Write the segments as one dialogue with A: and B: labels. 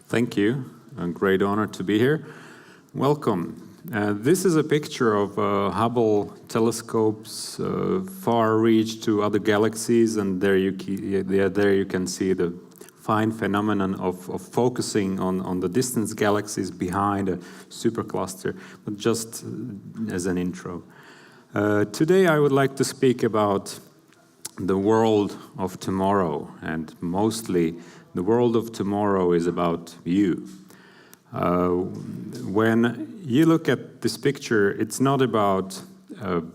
A: Thank you. A great honor to be here. Welcome. This is a picture of Hubble telescope's far reach to other galaxies, and there you can see the fine phenomenon of focusing on the distant galaxies behind a supercluster, but just as an intro. Today I would like to speak about the world of tomorrow, and mostly the world of tomorrow is about you. When you look at this picture, it's not about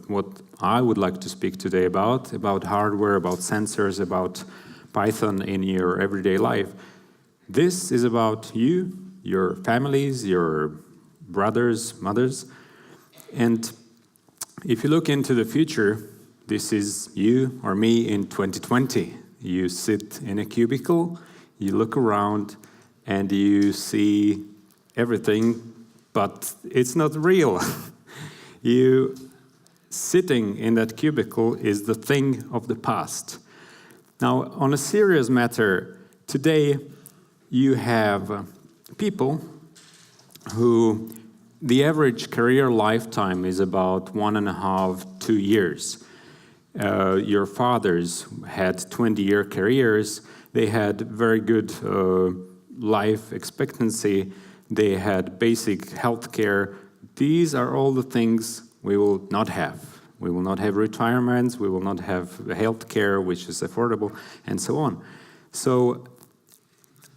A: what I would like to speak today about hardware, about sensors, about Python in your everyday life. This is about you, your families, your brothers, mothers. And if you look into the future, this is you or me in 2020. You sit in a cubicle, you look around, and you see everything, but it's not real. You sitting in that cubicle is the thing of the past. Now, on a serious matter, today you have people who the average career lifetime is about 1.5 to 2 years. Your fathers had 20-year careers. They had very good life expectancy. They had basic health care. These are all the things we will not have. We will not have retirements. We will not have health care, which is affordable, and so on. So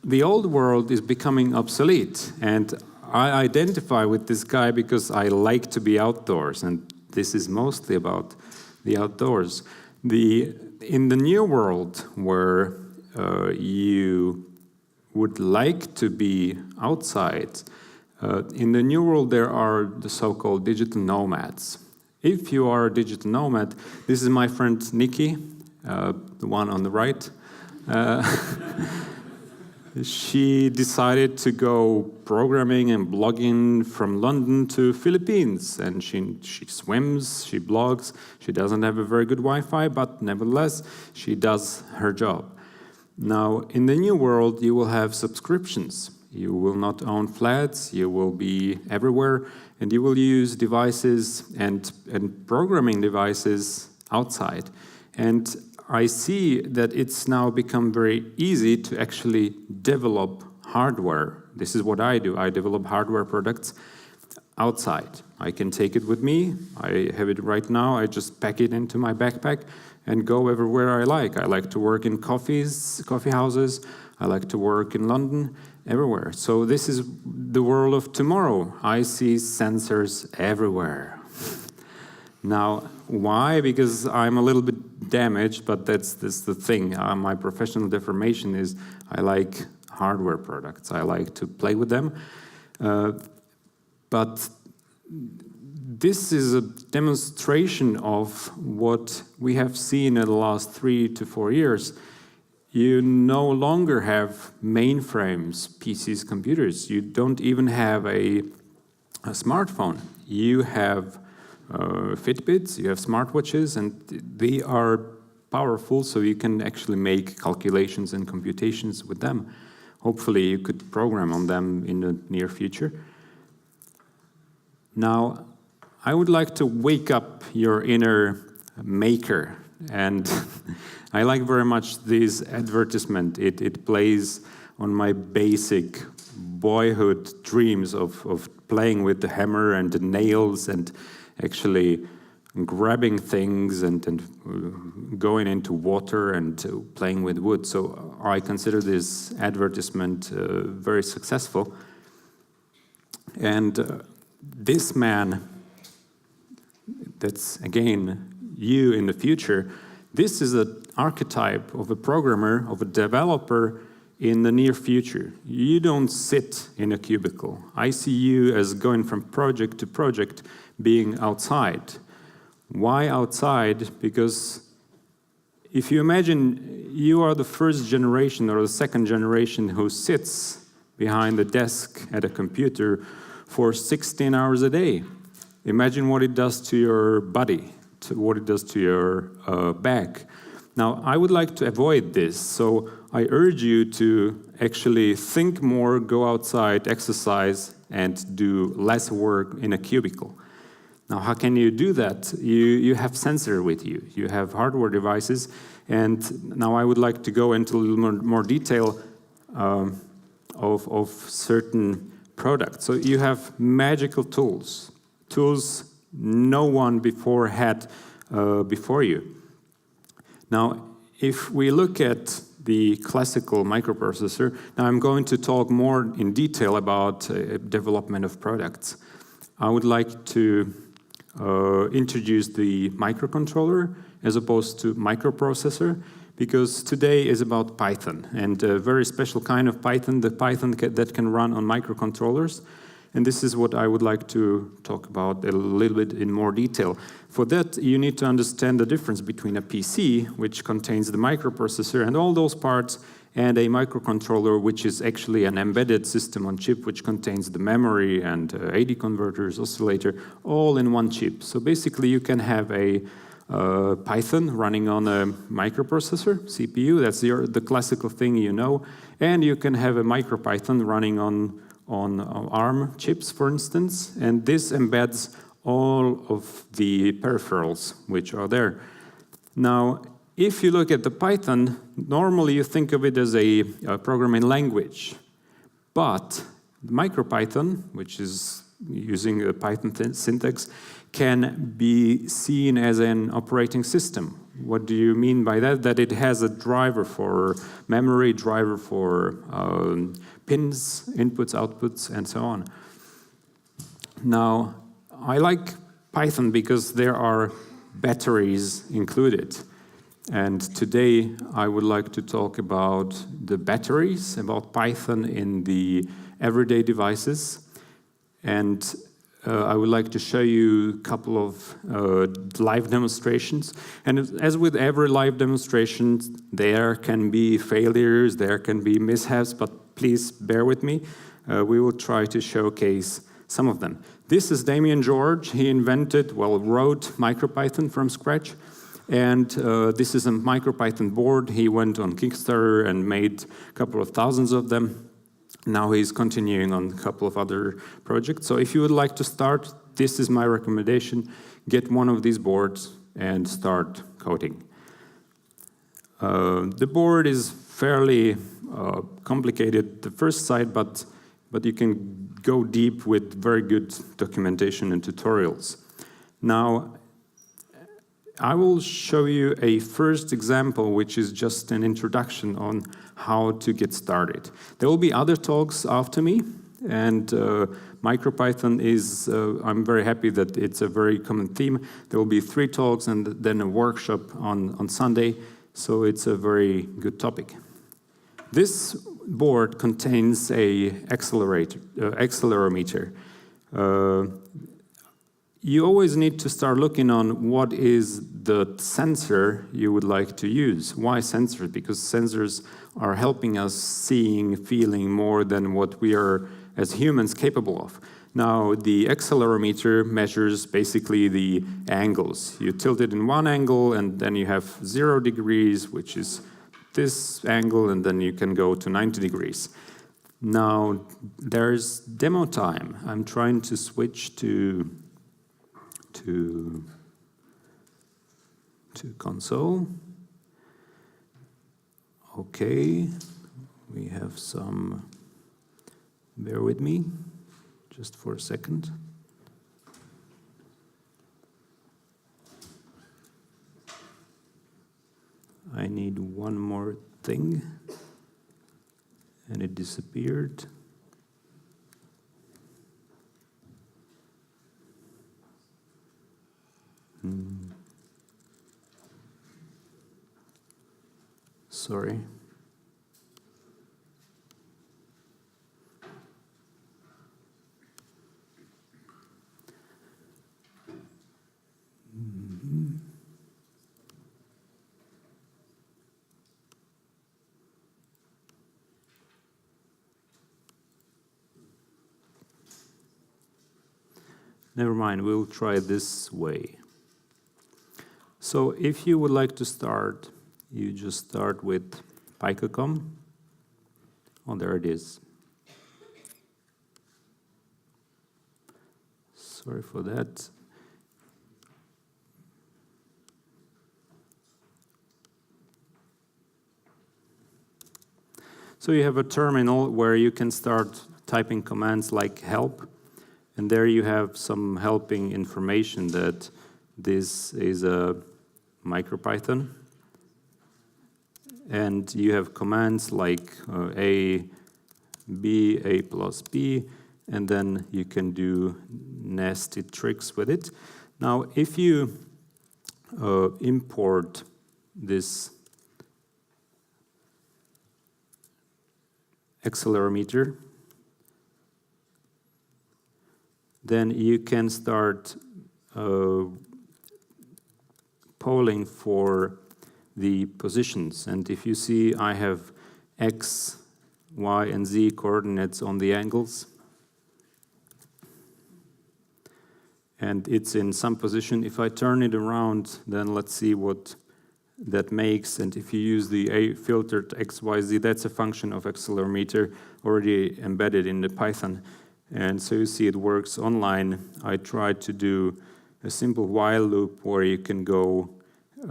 A: the old world is becoming obsolete. And I identify with this guy because I like to be outdoors. And this is mostly about the outdoors. In the new world where you would like to be outside, in the new world there are the so-called digital nomads. If you are a digital nomad, this is my friend Nikki, the one on the right. She decided to go programming and blogging from London to Philippines, and she swims, she blogs, she doesn't have a very good Wi-Fi, but nevertheless, she does her job. Now, in the new world, you will have subscriptions. You will not own flats, you will be everywhere, and you will use devices and programming devices outside. And I see that it's now become very easy to actually develop hardware. This is what I do. I develop hardware products outside. I can take it with me. I have it right now. I just pack it into my backpack and go everywhere I like. I like to work in coffee houses. I like to work in London, everywhere. So this is the world of tomorrow. I see sensors everywhere. Now, why? Because I'm a little bit damaged, but that's the thing. My professional deformation is I like hardware products. I like to play with them. But this is a demonstration of what we have seen in the last 3 to 4 years. You no longer have mainframes, PCs, computers. You don't even have a smartphone. You have Fitbits, you have smartwatches, and they are powerful, so you can actually make calculations and computations with them. Hopefully you could program on them in the near future. Now, I would like to wake up your inner maker, and I like very much this advertisement. It plays on my basic boyhood dreams of playing with the hammer and the nails and actually grabbing things and going into water and playing with wood. So I consider this advertisement very successful. And this man, that's again you in the future, this is an archetype of a programmer, of a developer in the near future. You don't sit in a cubicle. I see you as going from project to project, being outside. Why outside? Because if you imagine you are the first generation or the second generation who sits behind the desk at a computer for 16 hours a day, imagine what it does to your body, what it does to your back. Now, I would like to avoid this, so I urge you to actually think more, go outside, exercise, and do less work in a cubicle. Now, how can you do that? You have sensor with you. You have hardware devices. And now I would like to go into a little more detail of certain products. So you have magical tools, tools no one before had before you. Now, if we look at the classical microprocessor, now I'm going to talk more in detail about development of products. I would like to introduce the microcontroller as opposed to microprocessor, because today is about Python, and a very special kind of Python, the Python that can run on microcontrollers. And this is what I would like to talk about a little bit in more detail. For that, you need to understand the difference between a PC, which contains the microprocessor and all those parts, and a microcontroller, which is actually an embedded system on chip, which contains the memory and AD converters, oscillator, all in one chip. So basically, you can have a Python running on a microprocessor, CPU, that's the classical thing you know, and you can have a MicroPython running on ARM chips, for instance, and this embeds all of the peripherals which are there. Now, if you look at the Python, normally you think of it as a programming language, but MicroPython, which is using a Python syntax, can be seen as an operating system. What do you mean by that? That it has a driver for memory, driver for pins, inputs, outputs, and so on. Now, I like Python because there are batteries included. And today, I would like to talk about the batteries, about Python in the everyday devices. And I would like to show you a couple of live demonstrations. And as with every live demonstration, there can be failures, there can be mishaps, but please bear with me. We will try to showcase some of them. This is Damien George. He wrote MicroPython from scratch. And this is a MicroPython board. He went on Kickstarter and made a couple of thousands of them. Now he's continuing on a couple of other projects. So if you would like to start, this is my recommendation. Get one of these boards and start coding. The board is fairly complicated the first side, but you can go deep with very good documentation and tutorials. Now, I will show you a first example, which is just an introduction on how to get started. There will be other talks after me, and MicroPython is, I'm very happy that it's a very common theme. There will be 3 talks and then a workshop on Sunday, so it's a very good topic. This board contains a accelerometer. You always need to start looking on what is the sensor you would like to use. Why sensors? Because sensors are helping us seeing, feeling more than what we are as humans capable of. Now, the accelerometer measures basically the angles. You tilt it in one angle, and then you have 0 degrees, which is this angle, and then you can go to 90 degrees. Now, there's demo time. I'm trying to switch to console. Okay, we have some, bear with me just for a second. I need one more thing, and it disappeared. Sorry. Never mind, we'll try this way. So if you would like to start, you just start with picocom. Oh, there it is. Sorry for that. So you have a terminal where you can start typing commands like help, and there you have some helping information that this is a MicroPython, and you have commands like A, B, A plus B, and then you can do nested tricks with it. Now, if you import this accelerometer, then you can start polling for the positions. And if you see, I have X, Y, and Z coordinates on the angles. And it's in some position. If I turn it around, then let's see what that makes. And if you use the A filtered XYZ, that's a function of accelerometer already embedded in the Python. And so you see it works online. I tried to do a simple while loop where you can go in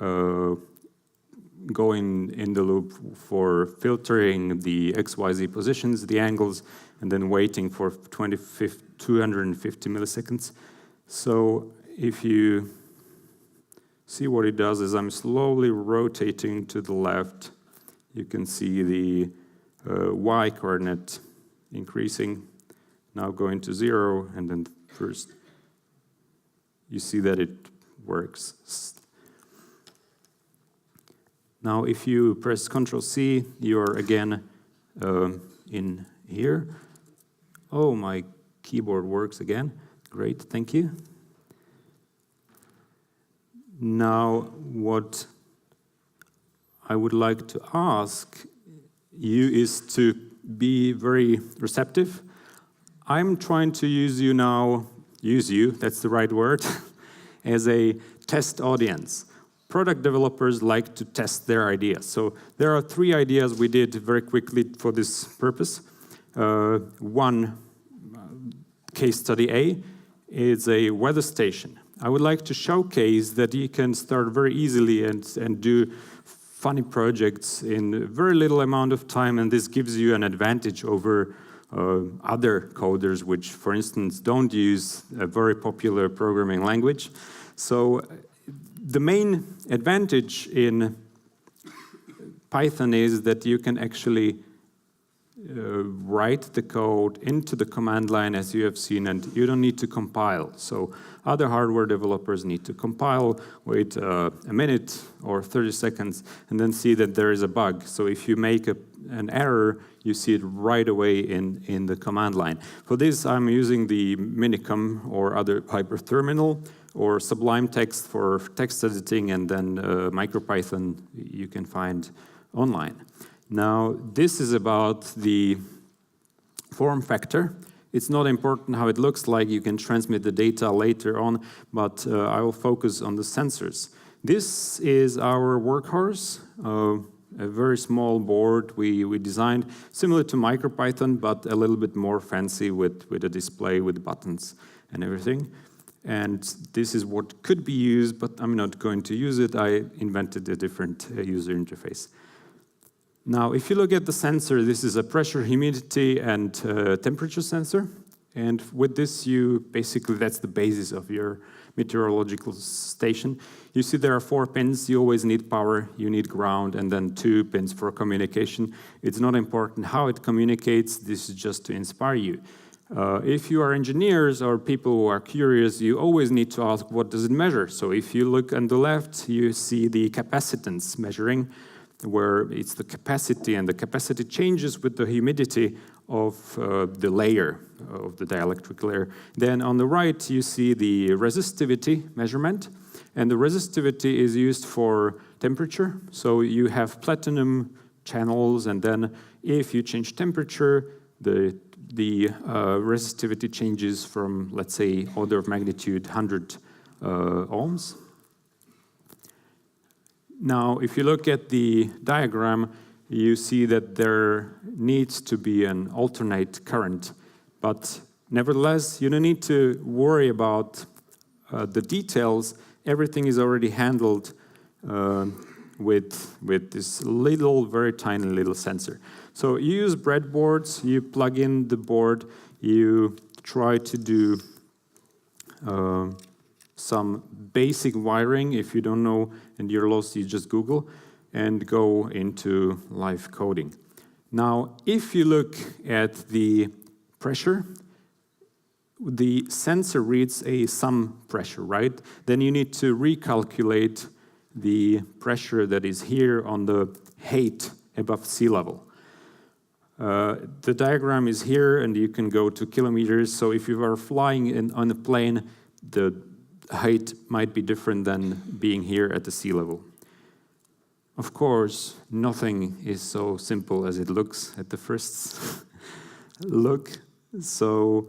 A: the loop for filtering the XYZ positions, the angles, and then waiting for 250 milliseconds. So if you see what it does is I'm slowly rotating to the left. You can see the Y coordinate increasing, now going to 0, and then first you see that it works. Now if you press Ctrl+C, you're again in here. Oh, my keyboard works again. Great, thank you. Now, what I would like to ask you is to be very receptive. I'm trying to use you now, that's the right word, as a test audience. Product developers like to test their ideas. So there are 3 ideas we did very quickly for this purpose. One, case study A, is a weather station. I would like to showcase that you can start very easily and do funny projects in a very little amount of time, and this gives you an advantage over other coders, which, for instance, don't use a very popular programming language. So the main advantage in Python is that you can actually write the code into the command line, as you have seen, and you don't need to compile. So other hardware developers need to compile, wait a minute or 30 seconds, and then see that there is a bug. So if you make an error, you see it right away in the command line. For this, I'm using the Minicum or other hyperterminal, or Sublime Text for text editing, and then MicroPython you can find online. Now, this is about the form factor. It's not important how it looks like. You can transmit the data later on, but I will focus on the sensors. This is our workhorse, a very small board we designed, similar to MicroPython, but a little bit more fancy with a display with buttons and everything. And this is what could be used, but I'm not going to use it. I invented a different user interface. Now, if you look at the sensor, this is a pressure, humidity, and temperature sensor. And with this, that's the basis of your meteorological station. You see there are 4 pins. You always need power, you need ground, and then 2 pins for communication. It's not important how it communicates. This is just to inspire you. If you are engineers or people who are curious, you always need to ask, what does it measure? So if you look on the left, you see the capacitance measuring, where it's the capacity, and the capacity changes with the humidity of the layer, of the dielectric layer. Then on the right, you see the resistivity measurement, and the resistivity is used for temperature. So you have platinum channels, and then if you change temperature, the resistivity changes from, let's say, order of magnitude 100 ohms. Now, if you look at the diagram, you see that there needs to be an alternate current. But nevertheless, you don't need to worry about the details. Everything is already handled with this little, very tiny little sensor. So you use breadboards, you plug in the board, you try to do some basic wiring. If you don't know and you're lost, you just Google and go into live coding. Now, if you look at the pressure, the sensor reads some pressure, right? Then you need to recalculate the pressure that is here on the height above sea level. The diagram is here, and you can go to kilometers. So if you are flying on a plane, the height might be different than being here at the sea level. Of course, nothing is so simple as it looks at the first look. So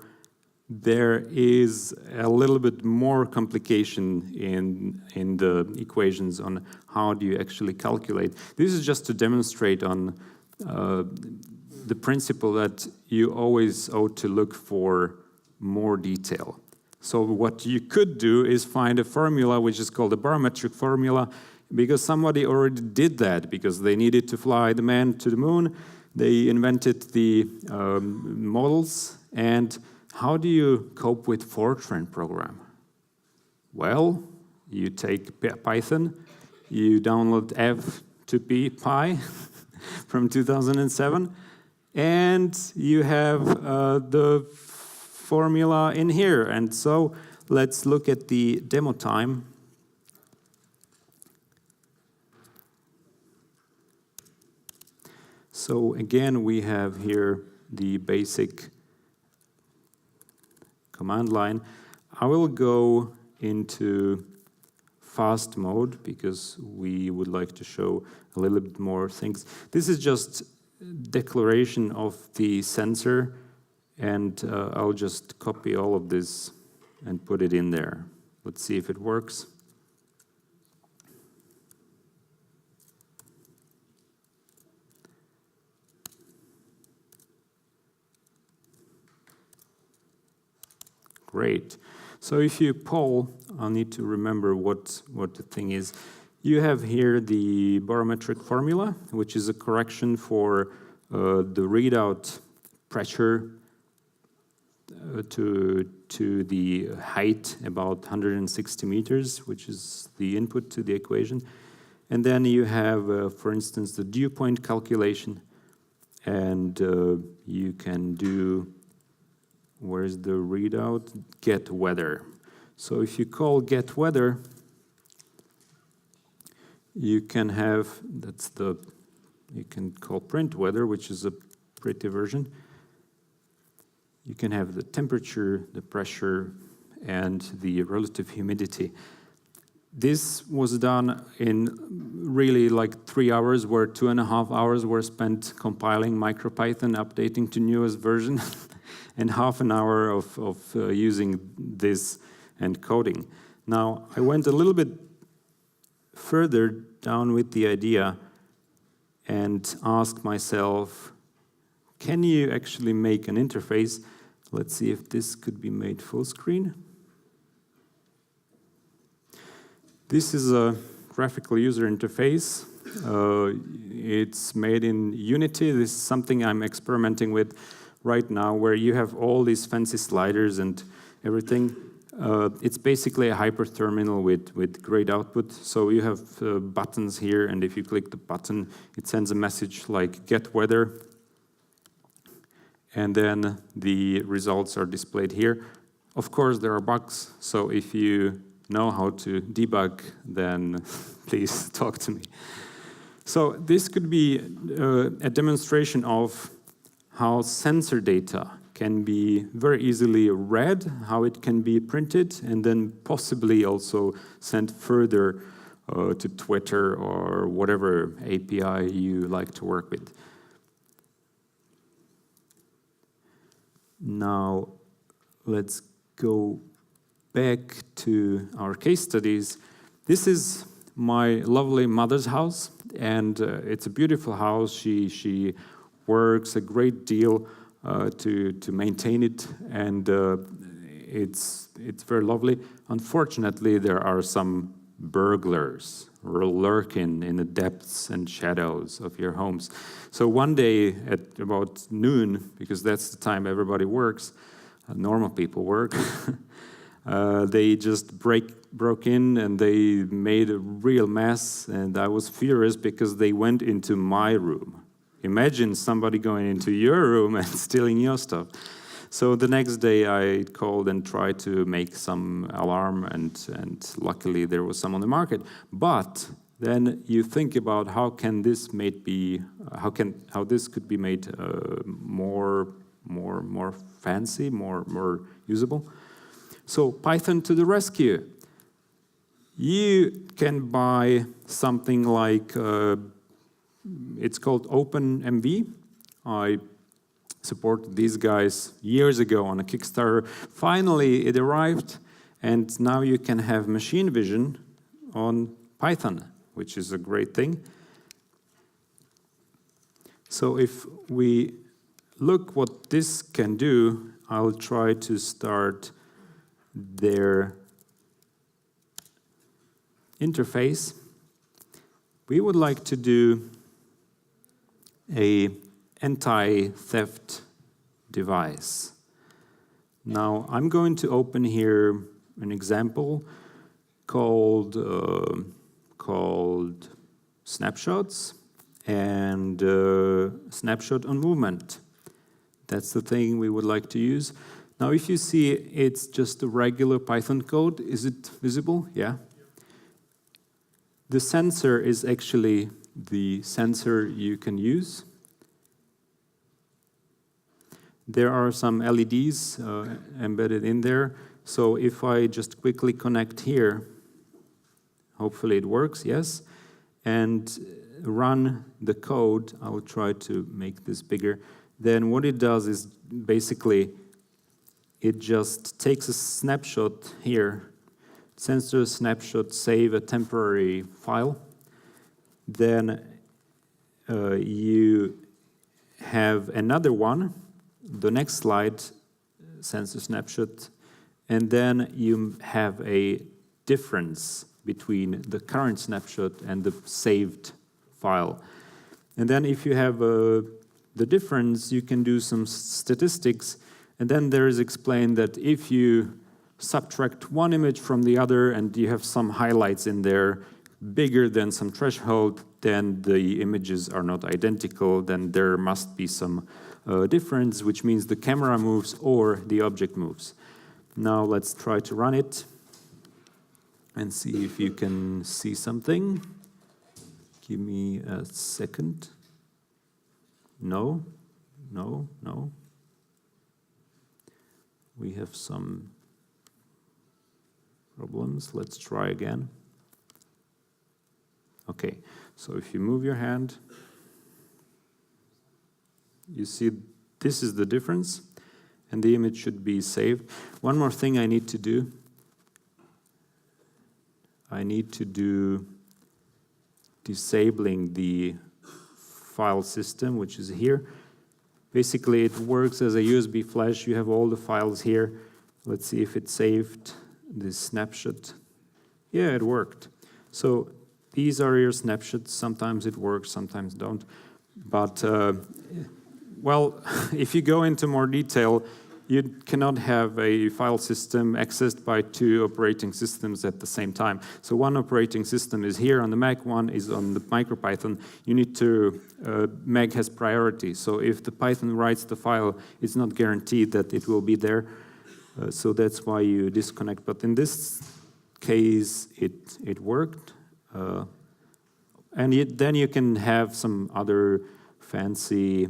A: there is a little bit more complication in the equations on how do you actually calculate. This is just to demonstrate on the principle that you always ought to look for more detail. So what you could do is find a formula which is called a barometric formula, because somebody already did that because they needed to fly the man to the moon. They invented the models. And how do you cope with Fortran program? Well, you take Python, you download F2P from 2007, and you have the formula in here. And so let's look at the demo time. So again, we have here the basic command line. I will go into fast mode because we would like to show a little bit more things. This is just declaration of the sensor, and I'll just copy all of this and put it in there. Let's see if it works. Great. So if you poll, I'll need to remember what the thing is. You have here the barometric formula, which is a correction for the readout pressure to the height, about 160 meters, which is the input to the equation. And then you have, for instance, the dew point calculation, and you can do, where's the readout? Get weather. So if you call get weather, you can have, you can call print weather, which is a pretty version. You can have the temperature, the pressure, and the relative humidity. This was done in really like 3 hours, where 2.5 hours were spent compiling MicroPython, updating to newest version, and half an hour of using this and coding. Now, I went a little bit further down with the idea and asked myself, can you actually make an interface? Let's see if this could be made full screen. This is a graphical user interface. It's made in Unity. This is something I'm experimenting with right now, where you have all these fancy sliders and everything. It's basically a hyper-terminal with great output. So you have buttons here, and if you click the button, it sends a message like get weather, and then the results are displayed here. Of course, there are bugs, so if you know how to debug, then please talk to me. So this could be a demonstration of how sensor data can be very easily read, how it can be printed, and then possibly also sent further to Twitter or whatever API you like to work with. Now, let's go back to our case studies. This is my lovely mother's house, and it's a beautiful house. She works a great deal to maintain it, and it's very lovely. Unfortunately, there are some burglars lurking in the depths and shadows of your homes. So one day at about noon, because that's the time everybody works, normal people work, they just broke in and they made a real mess, and I was furious because they went into my room. Imagine somebody going into your room and stealing your stuff. So the next day I called and tried to make some alarm, and luckily there was some on the market. But then you think about how this could be made more fancy, more usable. So Python to the rescue. You can buy something like it's called OpenMV. I supported these guys years ago on a Kickstarter. Finally, it arrived, and now you can have machine vision on Python, which is a great thing. So if we look what this can do, I'll try to start their interface. We would like to do a anti-theft device. Now I'm going to open here an example called snapshots and snapshot on movement. That's the thing we would like to use. Now if you see, it's just a regular Python code. Is it visible? Yeah. The sensor is actually the sensor you can use. There are some LEDs embedded in there. So if I just quickly connect here, hopefully it works, yes, and run the code, I will try to make this bigger. Then what it does is basically it just takes a snapshot here, sensor snapshot, save a temporary file. Then you have another one, the next slide, sensor snapshot, and then you have a difference between the current snapshot and the saved file. And then if you have the difference, you can do some statistics, and then there is explained that if you subtract one image from the other and you have some highlights in there bigger than some threshold, then the images are not identical, then there must be some difference, which means the camera moves or the object moves. Now let's try to run it and see if you can see something. Give me a second. No. We have some problems. Let's try again. Okay, so if you move your hand, you see this is the difference, and the image should be saved. One more thing I need to do. I need to do disabling the file system, which is here. Basically, it works as a USB flash. You have all the files here. Let's see if it saved this snapshot. Yeah, it worked. So these are your snapshots. Sometimes it works, sometimes don't. But, well, if you go into more detail, you cannot have a file system accessed by two operating systems at the same time. So one operating system is here on the Mac, one is on the MicroPython. You need to, Mac has priority. So if the Python writes the file, it's not guaranteed that it will be there. So that's why you disconnect. But in this case, it worked. And then you can have some other fancy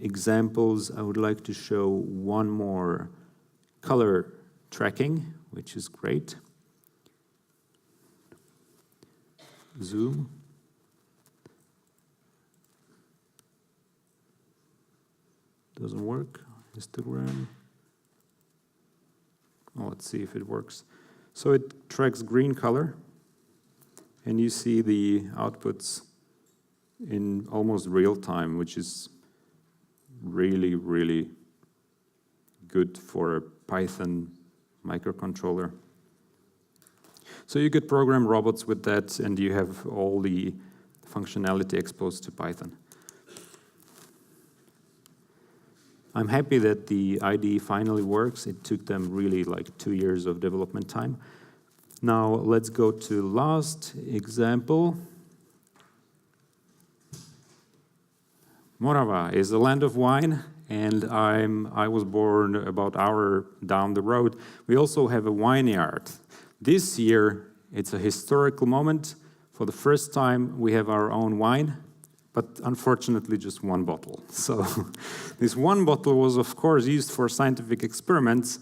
A: examples. I would like to show one more color tracking, which is great. Zoom. Doesn't work. Histogram. Oh, let's see if it works. So it tracks green color, and you see the outputs in almost real time, which is really, really good for a Python microcontroller. So you could program robots with that, and you have all the functionality exposed to Python. I'm happy that the IDE finally works. It took them really like 2 years of development time. Now let's go to last example. Morava is the land of wine, and I was born about an hour down the road. We also have a vineyard. This year, it's a historical moment. For the first time, we have our own wine, but unfortunately just one bottle. So this one bottle was, of course, used for scientific experiments,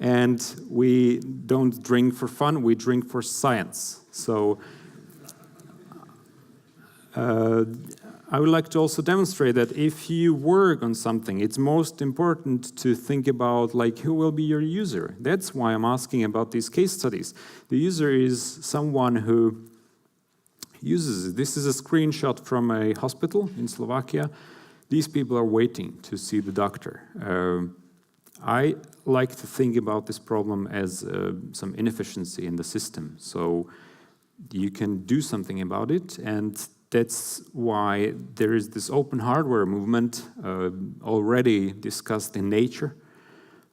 A: and we don't drink for fun, we drink for science. So I would like to also demonstrate that if you work on something, it's most important to think about like who will be your user. That's why I'm asking about these case studies. The user is someone who uses it. This is a screenshot from a hospital in Slovakia. These people are waiting to see the doctor. I like to think about this problem as some inefficiency in the system. So you can do something about it, and that's why there is this open hardware movement already discussed in Nature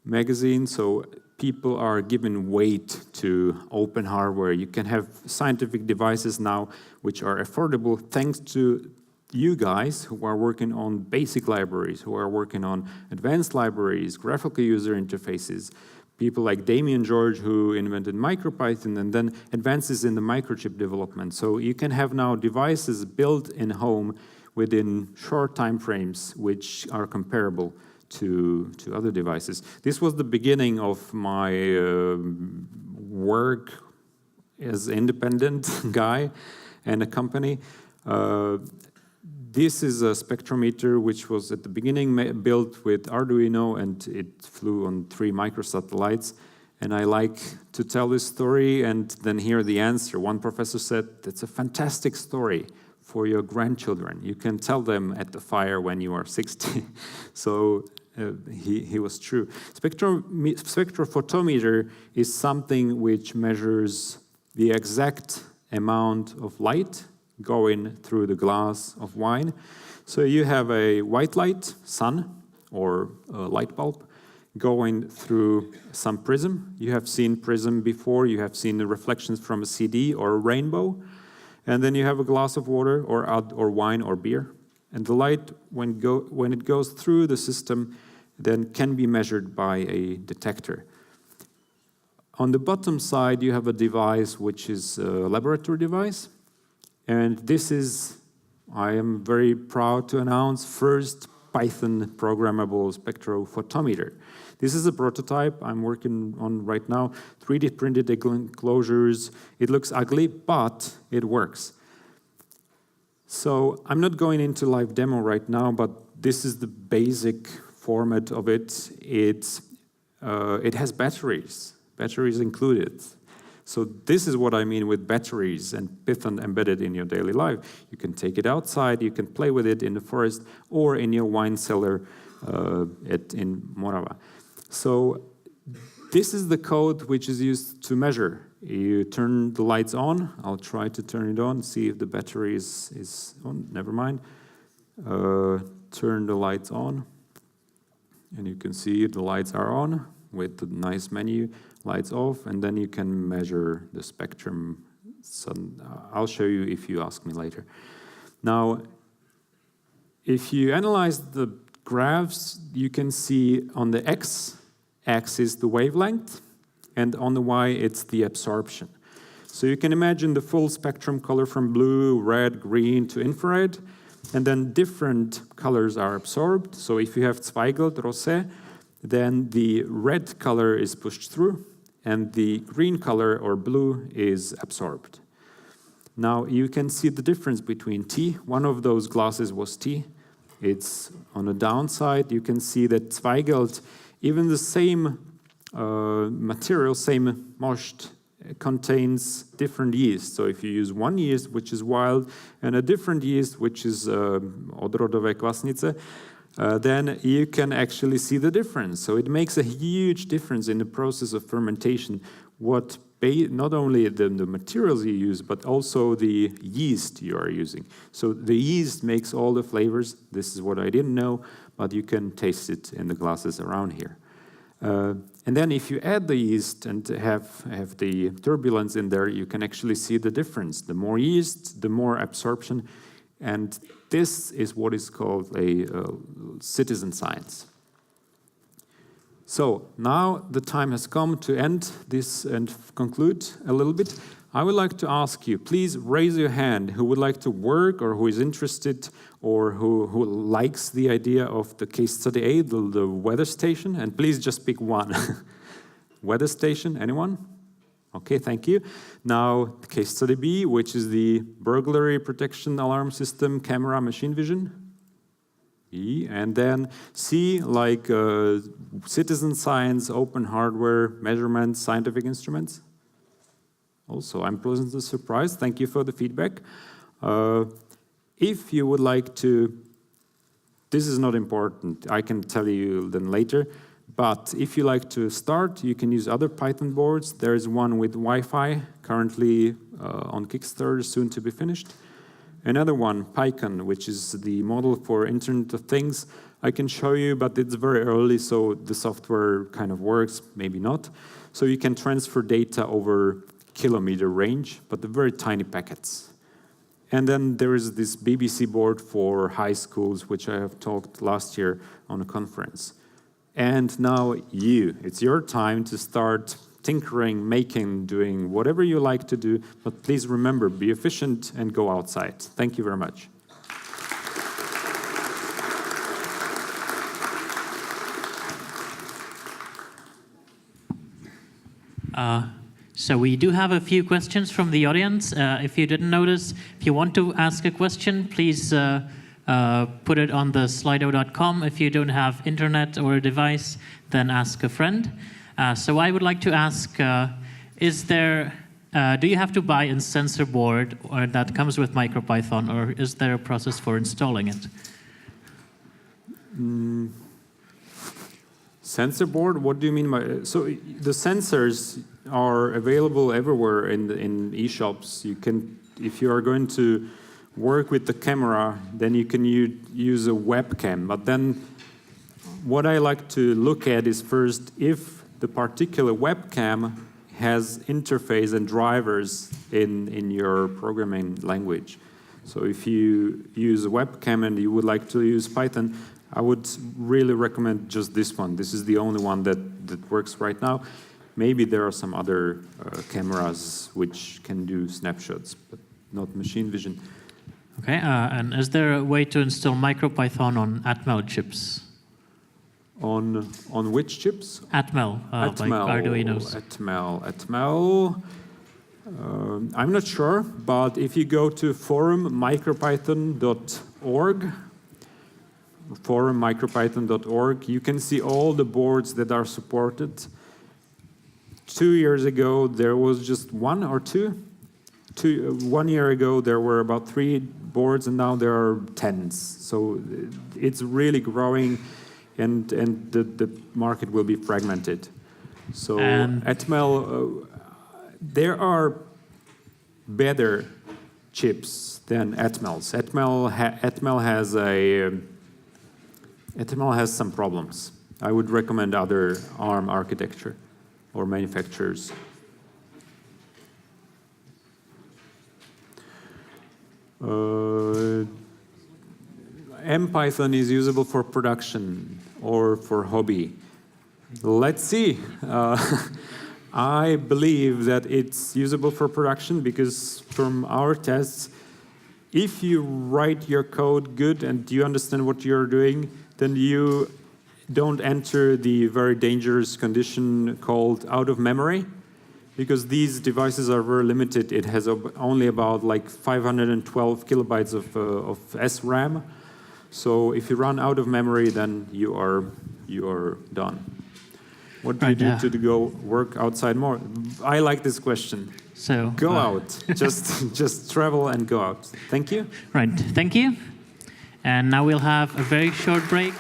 A: magazine. So people are giving weight to open hardware. You can have scientific devices now which are affordable thanks to you guys who are working on basic libraries, who are working on advanced libraries, graphical user interfaces, people like Damien George who invented MicroPython and then advances in the microchip development. So you can have now devices built in home within short time frames which are comparable to other devices. This was the beginning of my work as independent guy and a company. This is a spectrometer which was at the beginning built with Arduino, and it flew on 3 microsatellites. And I like to tell this story and then hear the answer. One professor said, "That's a fantastic story for your grandchildren. You can tell them at the fire when you are 60. So he was true. Spectrophotometer is something which measures the exact amount of light going through the glass of wine. So you have a white light, sun, or a light bulb, going through some prism. You have seen prism before, you have seen the reflections from a CD or a rainbow. And then you have a glass of water or wine or beer. And the light, when it goes through the system, then can be measured by a detector. On the bottom side, you have a device which is a laboratory device. And this is, I am very proud to announce, first Python programmable spectrophotometer. This is a prototype I'm working on right now. 3D printed enclosures. It looks ugly, but it works. So I'm not going into live demo right now, but this is the basic format of it. It has batteries included. So this is what I mean with batteries and Python embedded in your daily life. You can take it outside, you can play with it in the forest or in your wine cellar in Morava. So this is the code which is used to measure. You turn the lights on. I'll try to turn it on, see if the battery is on. Never mind. Turn the lights on. And you can see the lights are on with the nice menu. Lights off, and then you can measure the spectrum. So I'll show you if you ask me later. Now, if you analyze the graphs, you can see on the x-axis the wavelength, and on the y, it's the absorption. So you can imagine the full spectrum color from blue, red, green to infrared, and then different colors are absorbed. So if you have Zweigelt, Rosé, then the red color is pushed through, and the green color or blue is absorbed. Now you can see the difference between T. One of those glasses was T. It's on the downside. You can see that Zweigelt, even the same material, same most contains different yeast. So if you use one yeast, which is wild, and a different yeast, which is odrodové kvasnice, then you can actually see the difference. So it makes a huge difference in the process of fermentation, not only the materials you use, but also the yeast you are using. So the yeast makes all the flavors. This is what I didn't know, but you can taste it in the glasses around here. And then if you add the yeast and have the turbulence in there, you can actually see the difference. The more yeast, the more absorption. And this is what is called a citizen science. So now the time has come to end this and conclude a little bit. I would like to ask you, please raise your hand who would like to work or who is interested or who likes the idea of the case study A, the weather station, and please just pick one. Weather station, anyone? Okay, thank you. Now, case study B, which is the burglary protection alarm system, camera, machine vision. E, and then C, like citizen science, open hardware, measurements, scientific instruments. Also, I'm pleasantly surprised. Thank you for the feedback. If you would like to, this is not important. I can tell you then later. But if you like to start, you can use other Python boards. There is one with Wi-Fi, currently on Kickstarter, soon to be finished. Another one, PyCon, which is the model for Internet of Things. I can show you, but it's very early, so the software kind of works, maybe not. So you can transfer data over kilometer range, but the very tiny packets. And then there is this BBC board for high schools, which I have talked last year on a conference. And now it's your time to start tinkering, making, doing whatever you like to do, but please remember, be efficient and go outside. Thank you very much.
B: So we do have a few questions from the audience. If you didn't notice, if you want to ask a question, please put it on the slido.com. If you don't have internet or a device, then ask a friend. So I would like to ask, do you have to buy a sensor board that comes with MicroPython, or is there a process for installing it?
A: Sensor board? What do you mean by? So the sensors are available everywhere in e-shops. You can, if you are going to work with the camera, then you can use a webcam. But then what I like to look at is first if the particular webcam has interface and drivers in your programming language. So if you use a webcam and you would like to use Python, I would really recommend just this one. This is the only one that works right now. Maybe there are some other cameras which can do snapshots, but not machine vision.
B: Okay, and is there a way to install MicroPython on Atmel chips?
A: On which chips?
B: Atmel, like Arduinos.
A: Atmel. I'm not sure, but if you go to forummicropython.org, you can see all the boards that are supported. 2 years ago, there was just one or two. 1 year ago, there were about 3 boards, and now there are tens. So it's really growing, and the market will be fragmented. So Atmel, there are better chips than Atmel's. Atmel has some problems. I would recommend other ARM architecture or manufacturers. MPython is usable for production or for hobby. Let's see. I believe that it's usable for production because from our tests, if you write your code good and you understand what you're doing, then you don't enter the very dangerous condition called out of memory, because these devices are very limited. It has only about like 512 kilobytes of SRAM. So if you run out of memory, then you are done. What do you do to go work outside more? I like this question.
B: So
A: go out. Just travel and go out. Thank you.
B: Right. Thank you. And now we'll have a very short break.